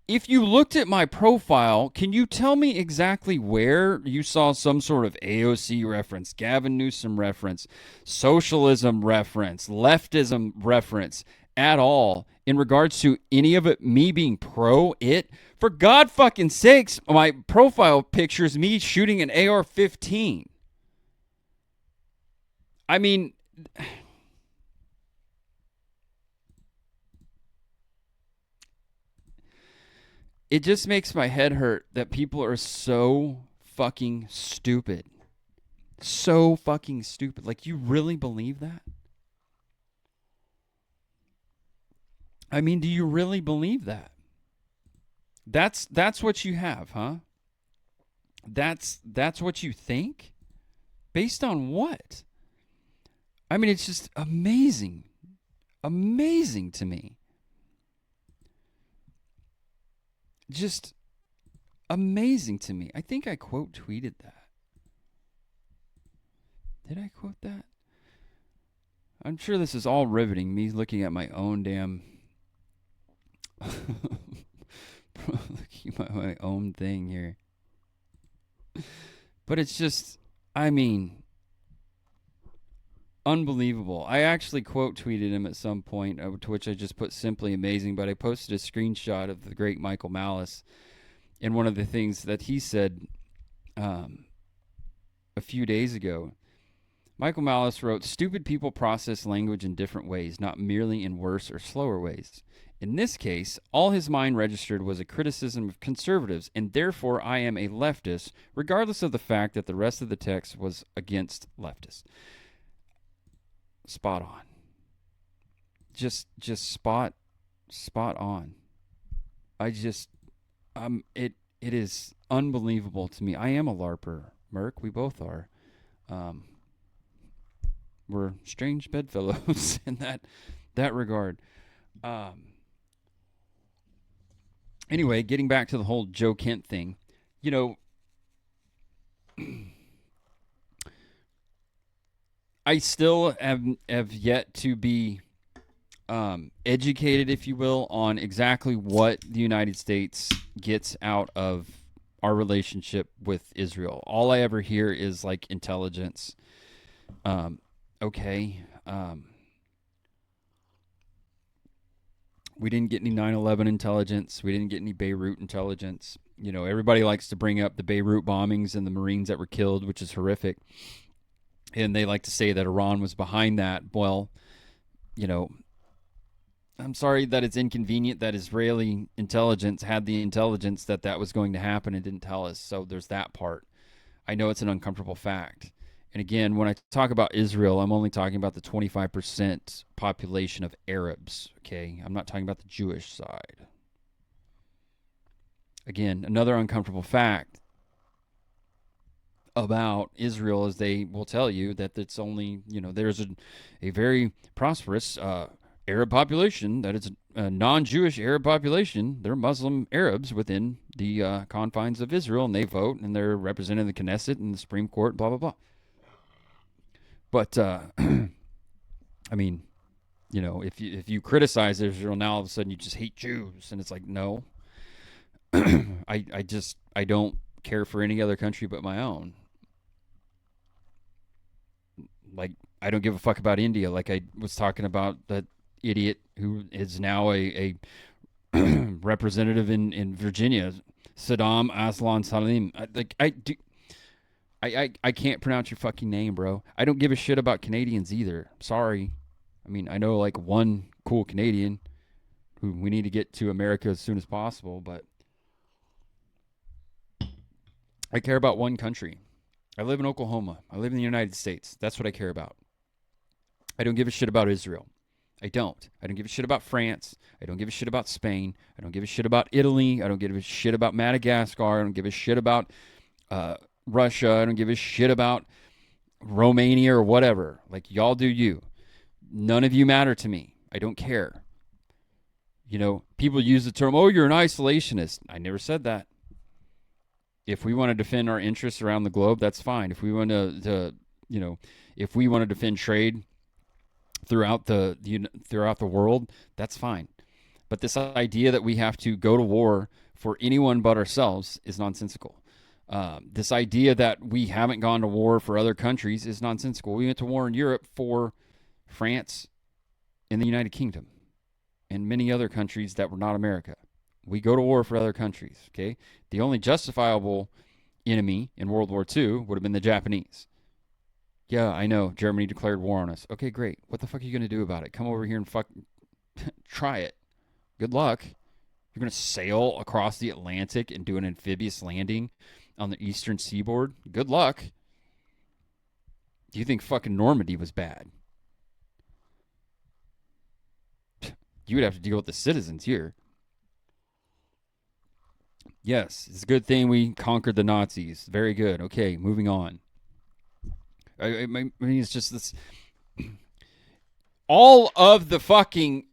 Speaker 1: If you looked at my profile, can you tell me exactly where you saw some sort of AOC reference, Gavin Newsom reference, socialism reference, leftism reference at all in regards to any of it, me being pro it? For God fucking sakes, my profile picture is me shooting an AR-15. I mean, it just makes my head hurt that people are so fucking stupid. So fucking stupid. Like, you really believe that? I mean, do you really believe that? That's what you have, huh? That's what you think? Based on what? I mean, it's just amazing. Amazing to me. Just amazing to me. I think I quote tweeted that. Did I quote that? I'm sure this is all riveting. Me looking at my own damn looking at my own thing here. But it's just, I mean, unbelievable. I actually quote tweeted him at some point, to which I just put simply amazing, but I posted a screenshot of the great Michael Malice. And one of the things that he said a few days ago, Michael Malice wrote, "Stupid people process language in different ways, not merely in worse or slower ways. In this case, all his mind registered was a criticism of conservatives, and therefore I am a leftist, regardless of the fact that the rest of the text was against leftists." Spot on. Just spot on. It is unbelievable to me. I am a LARPer, Merc. We both are. We're strange bedfellows in that regard. Anyway, getting back to the whole Joe Kent thing, you know, I still have yet to be educated, if you will, on exactly what the United States gets out of our relationship with Israel. All I ever hear is like intelligence. Okay. We didn't get any 9/11 intelligence. We didn't get any Beirut intelligence. You know, everybody likes to bring up the Beirut bombings and the Marines that were killed, which is horrific. And they like to say that Iran was behind that. Well, you know, I'm sorry that it's inconvenient that Israeli intelligence had the intelligence that that was going to happen and didn't tell us. So there's that part. I know it's an uncomfortable fact. And again, when I talk about Israel, I'm only talking about the 25% population of Arabs, okay? I'm not talking about the Jewish side. Again, another uncomfortable fact about Israel is they will tell you that it's only, you know, there's a very prosperous Arab population, that it's a non-Jewish Arab population. They're Muslim Arabs within the confines of Israel, and they vote, and they're represented in the Knesset and the Supreme Court, blah, blah, blah. But, I mean, you know, if you criticize Israel, now all of a sudden you just hate Jews. And it's like, no. I don't care for any other country but my own. Like, I don't give a fuck about India, like I was talking about that idiot who is now a representative in Virginia, Saddam Aslan Salim. I can't pronounce your fucking name, bro. I don't give a shit about Canadians either. Sorry. I mean, I know like one cool Canadian who we need to get to America as soon as possible, but I care about one country. I live in Oklahoma. I live in the United States. That's what I care about. I don't give a shit about Israel. I don't. I don't give a shit about France. I don't give a shit about Spain. I don't give a shit about Italy. I don't give a shit about Madagascar. I don't give a shit about Russia. I don't give a shit about Romania or whatever. Like, y'all do you. None of you matter to me. I don't care. You know, people use the term, oh, you're an isolationist. I never said that. If we want to defend our interests around the globe, that's fine. If we want to you know, if we want to defend trade throughout the world, that's fine. But this idea that we have to go to war for anyone but ourselves is nonsensical. This idea that we haven't gone to war for other countries is nonsensical. We went to war in Europe for France and the United Kingdom and many other countries that were not America. We go to war for other countries, okay? The only justifiable enemy in World War II would have been the Japanese. Yeah, I know. Germany declared war on us. Okay, great. What the fuck are you going to do about it? Come over here and try it. Good luck. You're going to sail across the Atlantic and do an amphibious landing on the eastern seaboard? Good luck. Do you think fucking Normandy was bad? You would have to deal with the citizens here. Yes, it's a good thing we conquered the Nazis. Very good. Okay, moving on. I mean, it's just this. All of the fucking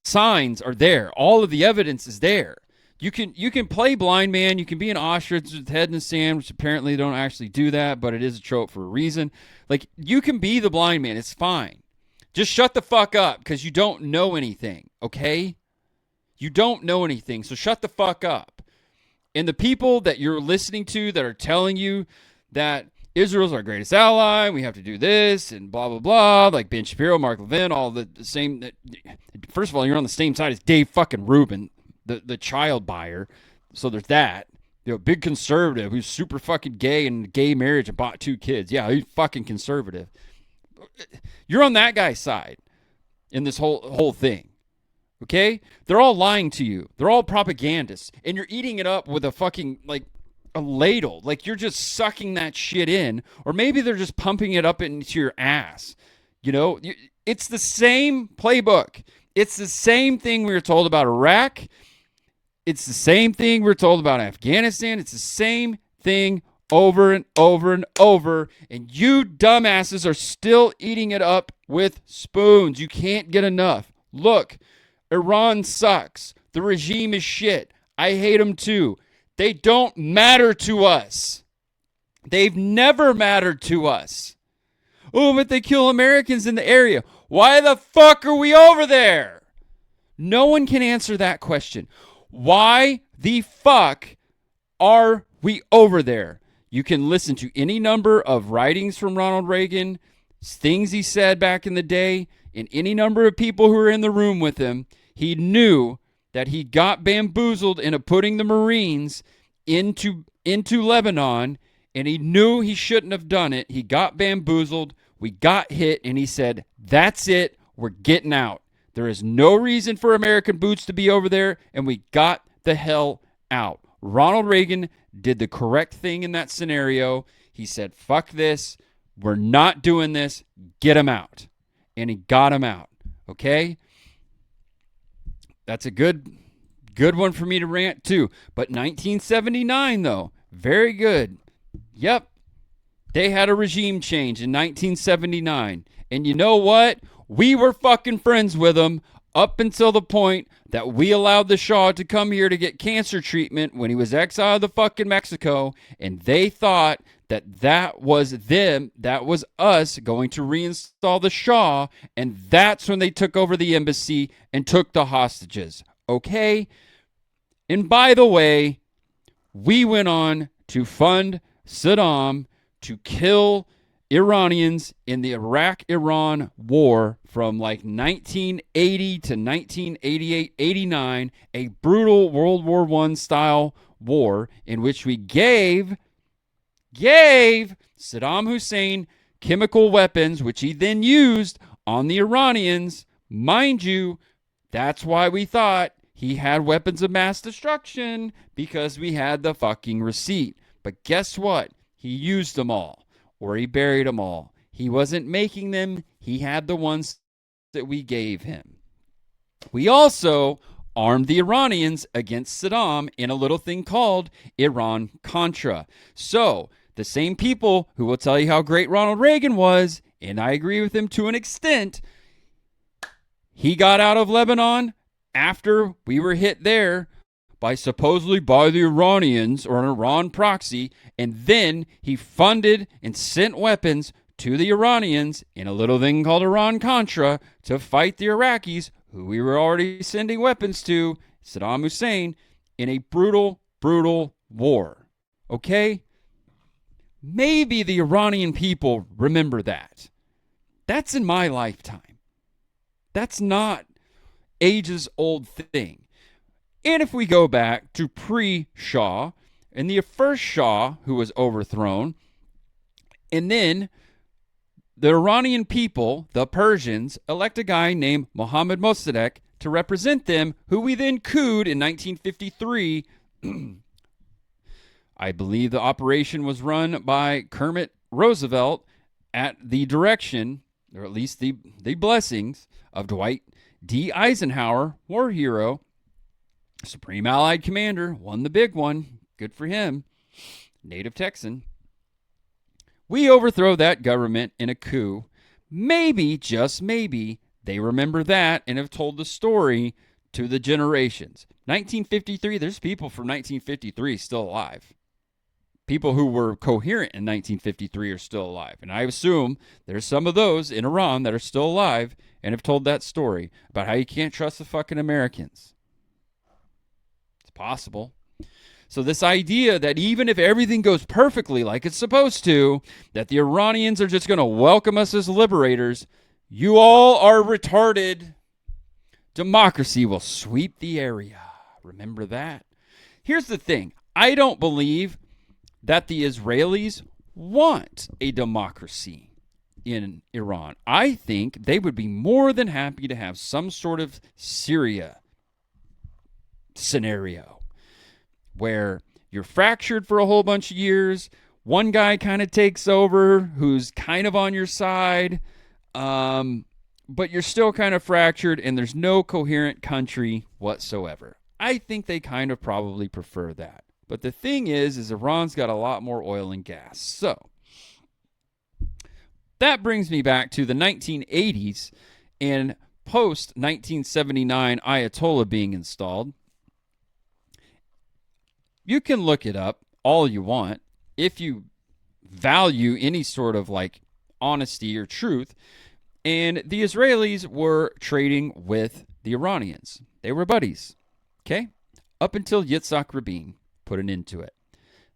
Speaker 1: signs are there. All of the evidence is there. You can play blind man. You can be an ostrich with head in the sand, which apparently they don't actually do that, but it is a trope for a reason. Like, you can be the blind man. It's fine. Just shut the fuck up because you don't know anything, okay? You don't know anything, so shut the fuck up. And the people that you're listening to that are telling you that Israel's our greatest ally, we have to do this, and blah, blah, blah, like Ben Shapiro, Mark Levin, all the same. First of all, you're on the same side as Dave fucking Rubin, the child buyer. So there's that. You know, big conservative who's super fucking gay and gay marriage and bought 2 kids. Yeah, he's fucking conservative. You're on that guy's side in this whole thing. Okay? They're all lying to you. They're all propagandists. And you're eating it up with a fucking, like, a ladle. Like, you're just sucking that shit in. Or maybe they're just pumping it up into your ass. You know? It's the same playbook. It's the same thing we were told about Iraq. It's the same thing we were told about Afghanistan. It's the same thing over and over and over. And you dumbasses are still eating it up with spoons. You can't get enough. Look, Iran sucks. The regime is shit. I hate them too. They don't matter to us. They've never mattered to us. Oh, but they kill Americans in the area. Why the fuck are we over there? No one can answer that question. Why the fuck are we over there? You can listen to any number of writings from Ronald Reagan, things he said back in the day, and any number of people who were in the room with him. He knew that he got bamboozled into putting the Marines into Lebanon, and he knew he shouldn't have done it. He got bamboozled. We got hit, and he said, that's it. We're getting out. There is no reason for American boots to be over there, and we got the hell out. Ronald Reagan did the correct thing in that scenario. He said, fuck this. We're not doing this. Get him out. And he got him out. Okay? That's a good one for me to rant too. But 1979, though, very good. Yep. They had a regime change in 1979. And you know what? We were fucking friends with them up until the point that we allowed the Shah to come here to get cancer treatment when he was exiled to fucking Mexico. And they thought that was them, that was us going to reinstall the Shah. And that's when they took over the embassy and took the hostages. Okay? And by the way, we went on to fund Saddam to kill Iranians in the Iraq-Iran war from like 1980 to 1988, 89, a brutal World War I style war in which we gave Saddam Hussein chemical weapons, which he then used on the Iranians. Mind you, that's why we thought he had weapons of mass destruction, because we had the fucking receipt. But guess what? He used them all, or he buried them all. He wasn't making them. He had the ones that we gave him. We also armed the Iranians against Saddam in a little thing called Iran-Contra. So the same people who will tell you how great Ronald Reagan was, and I agree with him to an extent, he got out of Lebanon after we were hit there supposedly by the Iranians or an Iran proxy, and then he funded and sent weapons to the Iranians in a little thing called Iran-Contra to fight the Iraqis, who we were already sending weapons to, Saddam Hussein, in a brutal, brutal war. Okay? Maybe the Iranian people remember that. That's in my lifetime. That's not ages old thing. And if we go back to pre-Shah, and the first Shah who was overthrown, and then the Iranian people, the Persians, elect a guy named Mohammad Mossadegh to represent them, who we then couped in 1953. I believe the operation was run by Kermit Roosevelt at the direction, or at least the blessings, of Dwight D. Eisenhower, war hero, Supreme Allied Commander, won the big one. Good for him. Native Texan. We overthrow that government in a coup. Maybe, just maybe, they remember that and have told the story to the generations. 1953, there's people from 1953 still alive. People who were coherent in 1953 are still alive. And I assume there's some of those in Iran that are still alive and have told that story about how you can't trust the fucking Americans. It's possible. So this idea that even if everything goes perfectly like it's supposed to, that the Iranians are just going to welcome us as liberators, you all are retarded. Democracy will sweep the area. Remember that. Here's the thing. I don't believe that the Israelis want a democracy in Iran. I think they would be more than happy to have some sort of Syria scenario where you're fractured for a whole bunch of years. One guy kind of takes over who's kind of on your side, but you're still kind of fractured and there's no coherent country whatsoever. I think they kind of probably prefer that. But the thing is Iran's got a lot more oil and gas. So that brings me back to the 1980s and post-1979 Ayatollah being installed. You can look it up all you want if you value any sort of like honesty or truth. And the Israelis were trading with the Iranians. They were buddies, okay? Up until Yitzhak Rabin put an end to it.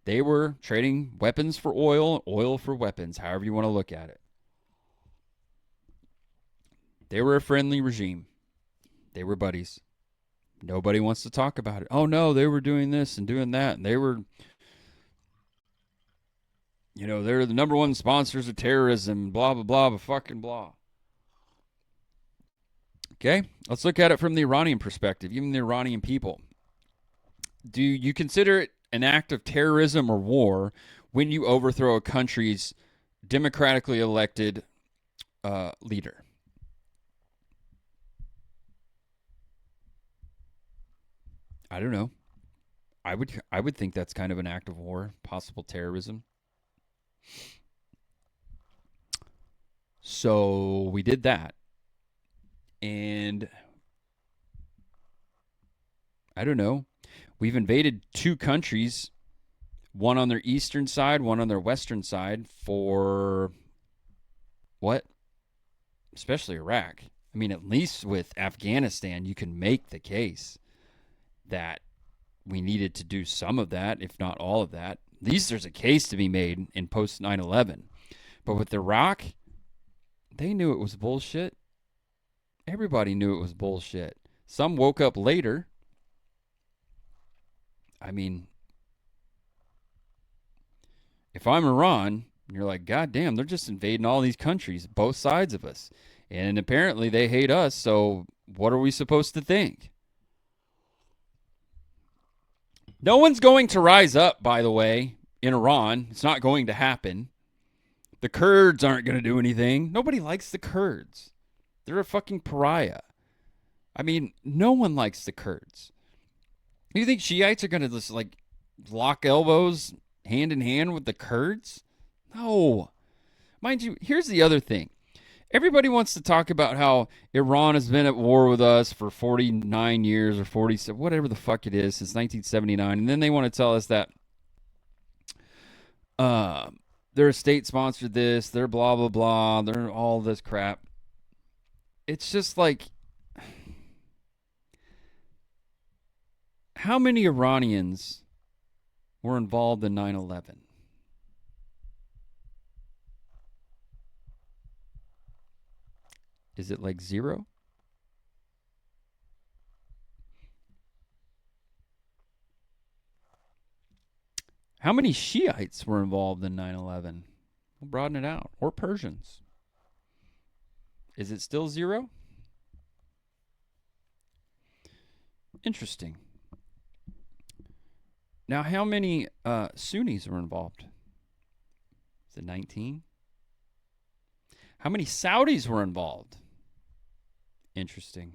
Speaker 1: They were trading weapons for oil, oil for weapons, however you want to look at it. They were a friendly regime. They were buddies. Nobody wants to talk about it. Oh, no, they were doing this and doing that. And they were, they're the number one sponsors of terrorism, blah, blah, blah, blah, fucking blah. Okay, let's look at it from the Iranian perspective, even the Iranian people. Do you consider it an act of terrorism or war when you overthrow a country's democratically elected leader? I don't know. I would think that's kind of an act of war, possible terrorism. So we did that. And I don't know. We've invaded two countries, one on their eastern side, one on their western side, for what? Especially Iraq. I mean, at least with Afghanistan, you can make the case that we needed to do some of that, if not all of that. At least there's a case to be made in post 9/11. But with Iraq, they knew it was bullshit. Everybody knew it was bullshit. Some woke up later. I mean, if I'm Iran, you're like, God damn, they're just invading all these countries, both sides of us. And apparently they hate us, so what are we supposed to think? No one's going to rise up, by the way, in Iran. It's not going to happen. The Kurds aren't going to do anything. Nobody likes the Kurds. They're a fucking pariah. I mean, no one likes the Kurds. You think Shiites are going to just like lock elbows hand in hand with the Kurds? No. Mind you, here's the other thing. Everybody wants to talk about how Iran has been at war with us for 49 years or 40, whatever the fuck it is, since 1979. And then they want to tell us that they're state-sponsored this, they're blah, blah, blah, they're all this crap. It's just like, how many Iranians were involved in 9/11? Is it like zero? How many Shiites were involved in 9/11? We'll broaden it out. Or Persians. Is it still zero? Interesting. Now, how many Sunnis were involved? Is it 19? How many Saudis were involved? Interesting.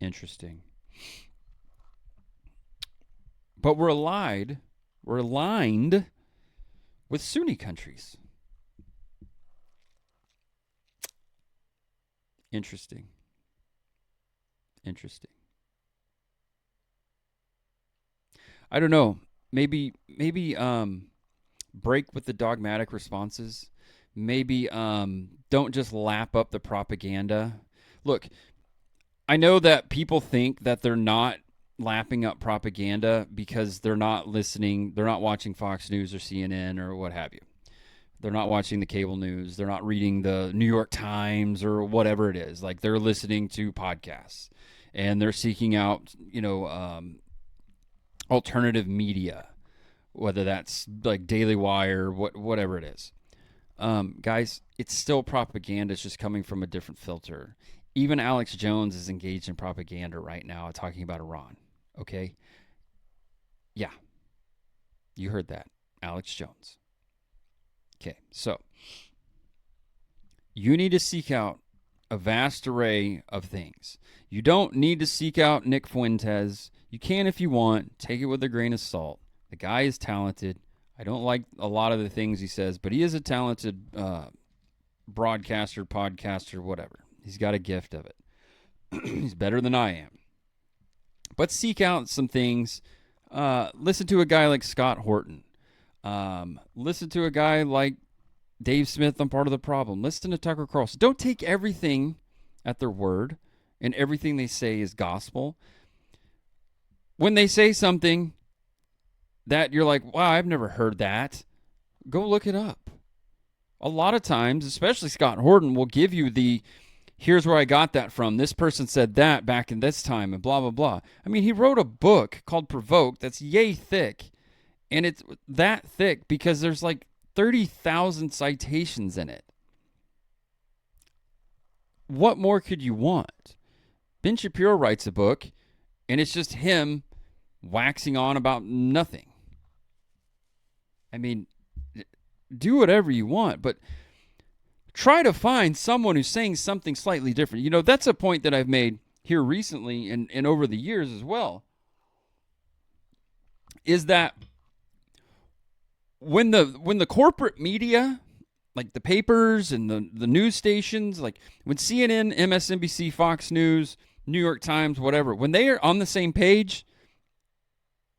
Speaker 1: Interesting. But we're aligned with Sunni countries. Interesting. I don't know. Maybe break with the dogmatic responses. Maybe don't just lap up the propaganda. Look, I know that people think that they're not lapping up propaganda because they're not listening, they're not watching Fox News or CNN or what have you. They're not watching the cable news. They're not reading the New York Times or whatever it is. Like, they're listening to podcasts and they're seeking out, alternative media, whether that's like Daily Wire, whatever it is. Guys, it's still propaganda. It's just coming from a different filter. Even Alex Jones is engaged in propaganda right now, talking about Iran. Okay? Yeah. You heard that. Alex Jones. Okay, so you need to seek out a vast array of things. You don't need to seek out Nick Fuentes. You can if you want. Take it with a grain of salt. The guy is talented. I don't like a lot of the things he says, but he is a talented broadcaster, podcaster, whatever. He's got a gift of it. He's better than I am. But seek out some things. Listen to a guy like Scott Horton. Listen to a guy like Dave Smith on Part of the Problem. Listen to Tucker Carlson. Don't take everything at their word and everything they say is gospel. When they say something that you're like, wow, I've never heard that, go look it up. A lot of times, especially Scott Horton, will give you the, here's where I got that from. This person said that back in this time and blah, blah, blah. I mean, he wrote a book called Provoke that's yay thick. And it's that thick because there's like 30,000 citations in it. What more could you want? Ben Shapiro writes a book, and it's just him waxing on about nothing. I mean, do whatever you want, but try to find someone who's saying something slightly different. You know, that's a point that I've made here recently and over the years as well, is that when the corporate media, like the papers and the news stations, like when CNN, MSNBC, Fox News, New York Times, whatever, when they are on the same page,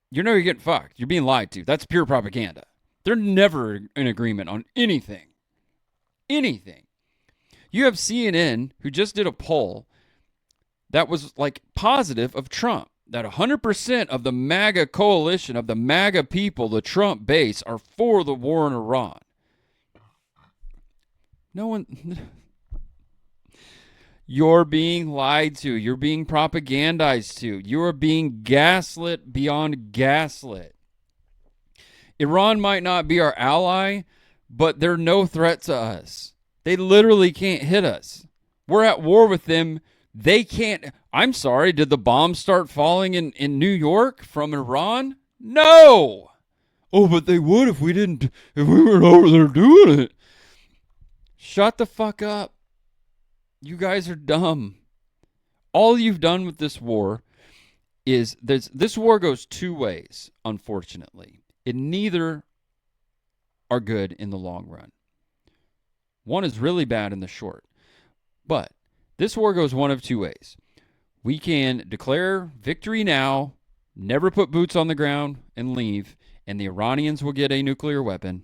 Speaker 1: you know you're getting fucked. You're being lied to. That's pure propaganda. They're never in agreement on anything. Anything. You have CNN, who just did a poll that was like positive of Trump, that 100% of the MAGA coalition, of the MAGA people, the Trump base, are for the war in Iran. No one. You're being lied to. You're being propagandized to. You are being gaslit beyond gaslit. Iran might not be our ally, but they're no threat to us. They literally can't hit us. We're at war with them. They can't. I'm sorry, did the bombs start falling in New York from Iran? No. Oh, but they would if we weren't over there doing it. Shut the fuck up. You guys are dumb. All you've done with this war is this war goes two ways, unfortunately. And neither are good in the long run. One is really bad in the short. But this war goes one of two ways. We can declare victory now, never put boots on the ground, and leave, and the Iranians will get a nuclear weapon.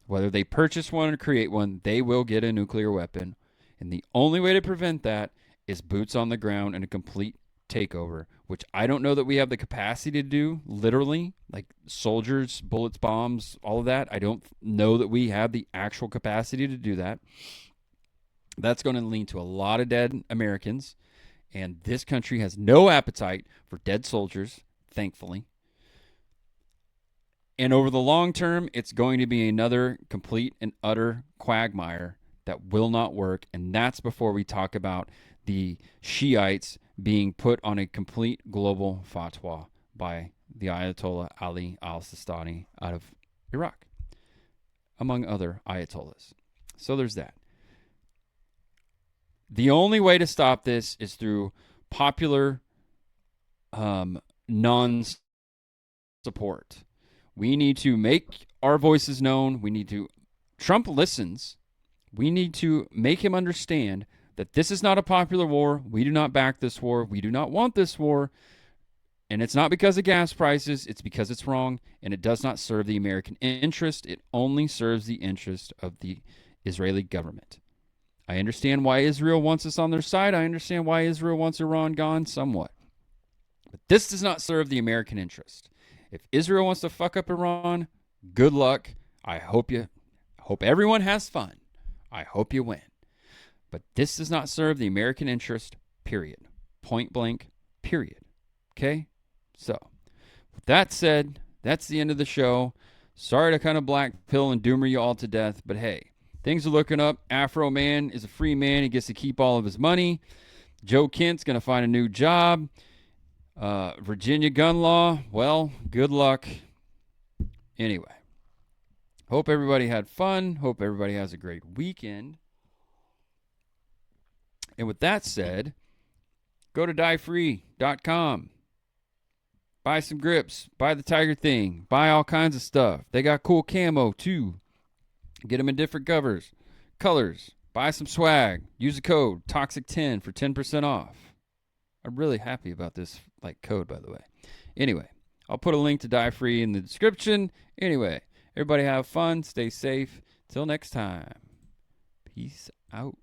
Speaker 1: Whether they purchase one or create one, they will get a nuclear weapon. And the only way to prevent that is boots on the ground and a complete takeover, which I don't know that we have the capacity to do, literally, like soldiers, bullets, bombs, all of that. I don't know that we have the actual capacity to do that. That's going to lead to a lot of dead Americans, and this country has no appetite for dead soldiers, thankfully. And over the long term, it's going to be another complete and utter quagmire that will not work, and that's before we talk about the Shiites being put on a complete global fatwa by the Ayatollah Ali al-Sistani out of Iraq, among other Ayatollahs. So there's that. The only way to stop this is through popular non-support. We need to make our voices known. Trump listens. We need to make him understand that this is not a popular war. We do not back this war. We do not want this war. And it's not because of gas prices. It's because it's wrong, and it does not serve the American interest. It only serves the interest of the Israeli government. I understand why Israel wants us on their side. I understand why Israel wants Iran gone somewhat. But this does not serve the American interest. If Israel wants to fuck up Iran, good luck. I hope everyone has fun. I hope you win. But this does not serve the American interest, period. Point blank, period. Okay? So, with that said, that's the end of the show. Sorry to kind of black pill and doomer you all to death, but hey, things are looking up. Afroman is a free man. He gets to keep all of his money. Joe Kent's going to find a new job. Virginia gun law, well, good luck. Anyway, hope everybody had fun. Hope everybody has a great weekend. And with that said, go to diefree.com. Buy some grips. Buy the tiger thing. Buy all kinds of stuff. They got cool camo too. Get them in different colors. Buy some swag. Use the code TOXIC10 for 10% off. I'm really happy about this code, by the way. Anyway, I'll put a link to Die Free in the description. Anyway, everybody have fun. Stay safe. Till next time. Peace out.